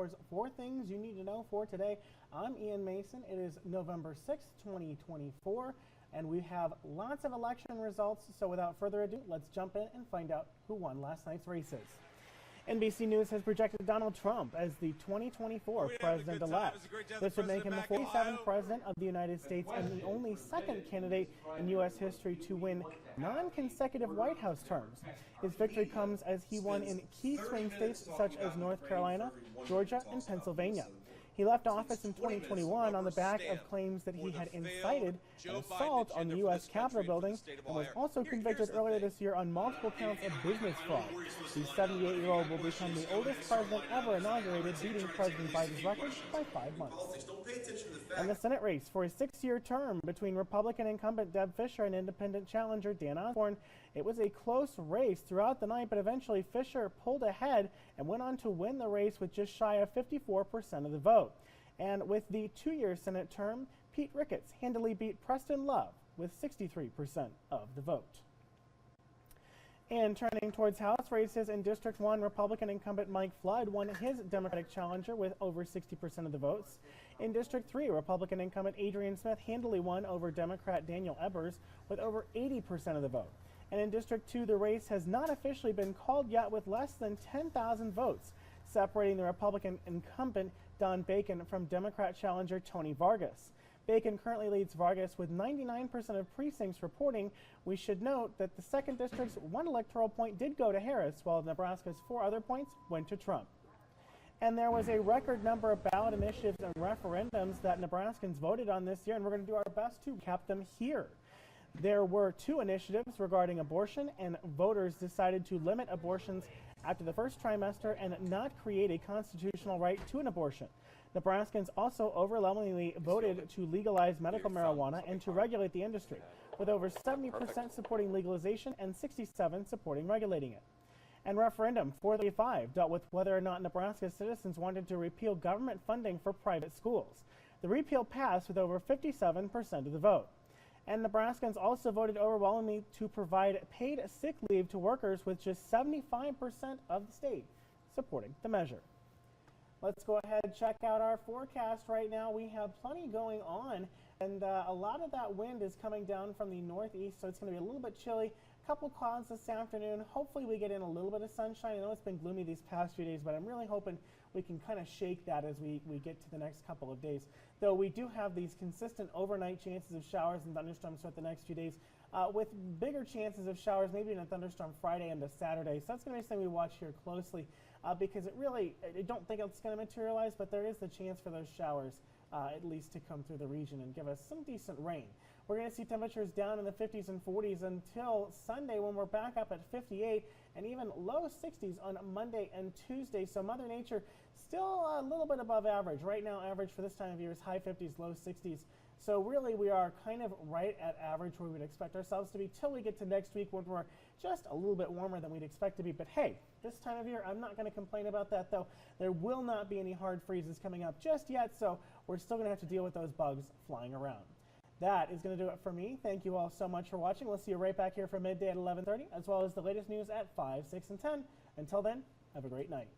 Local4's 4 Things You Need to Know for Today. I'm Ian Mason. It is November 6th, 2024, and we have lots of election results. So without further ado, let's jump in and find out who won last night's races. NBC News has projected Donald Trump as the 2024 president-elect. This would make him the 47th president of the United States and the only second candidate in U.S. history to win non-consecutive White House terms. His victory comes as he won in key swing states such as North Carolina, Georgia, and Pennsylvania. He left office in 2021 on the back of claims that he had incited an assault on the U.S. Capitol building and was also convicted earlier this year on multiple counts of business fraud. The 78-year-old will become the oldest president ever inaugurated, beating President Biden's record by 5 months. And the Senate race for a 6-year term between Republican incumbent Deb Fischer and independent challenger Dan Osborne. It was a close race throughout the night, but eventually Fischer pulled ahead and went on to win the race with just shy of 54% of the vote. And with the 2-year Senate term, Pete Ricketts handily beat Preston Love with 63% of the vote. And turning towards House races, in District 1, Republican incumbent Mike Flood won his Democratic challenger with over 60% of the votes. In District 3, Republican incumbent Adrian Smith handily won over Democrat Daniel Ebers with over 80% of the vote. And in District 2, the race has not officially been called yet, with less than 10,000 votes separating the Republican incumbent Don Bacon from Democrat challenger Tony Vargas. Bacon currently leads Vargas with 99% of precincts reporting. We should note that the 2nd District's 1 electoral point did go to Harris, while Nebraska's 4 other points went to Trump. And there was a record number of ballot initiatives and referendums that Nebraskans voted on this year, and we're going to do our best to cap them here. There were 2 initiatives regarding abortion, and voters decided to limit abortions after the first trimester and not create a constitutional right to an abortion. Nebraskans also overwhelmingly voted to legalize medical marijuana and to regulate the industry, with over 70% supporting legalization and 67% supporting regulating it. And referendum 435 dealt with whether or not Nebraska citizens wanted to repeal government funding for private schools. The repeal passed with over 57% of the vote. And Nebraskans also voted overwhelmingly to provide paid sick leave to workers, with just 75% of the state supporting the measure. Let's go ahead and check out our forecast right now. We have plenty going on, and a lot of that wind is coming down from the northeast, so it's going to be a little bit chilly. A couple clouds this afternoon. Hopefully we get in a little bit of sunshine. I know it's been gloomy these past few days, but I'm really hoping we can kind of shake that as we get to the next couple of days. Though we do have these consistent overnight chances of showers and thunderstorms throughout the next few days, with bigger chances of showers, maybe in a thunderstorm Friday into Saturday. So that's going to be something we watch here closely, because I don't think it's going to materialize, but there is the chance for those showers at least to come through the region and give us some decent rain. We're going to see temperatures down in the 50s and 40s until Sunday, when we're back up at 58 and even low 60s on Monday and Tuesday. So Mother Nature still a little bit above average. Right now, average for this time of year is high 50s, low 60s. So really, we are kind of right at average where we would expect ourselves to be till we get to next week, when we're just a little bit warmer than we'd expect to be. But hey, this time of year, I'm not going to complain about that, though. There will not be any hard freezes coming up just yet, so we're still going to have to deal with those bugs flying around. That is going to do it for me. Thank you all so much for watching. We'll see you right back here for midday at 11:30, as well as the latest news at 5, 6, and 10. Until then, have a great night.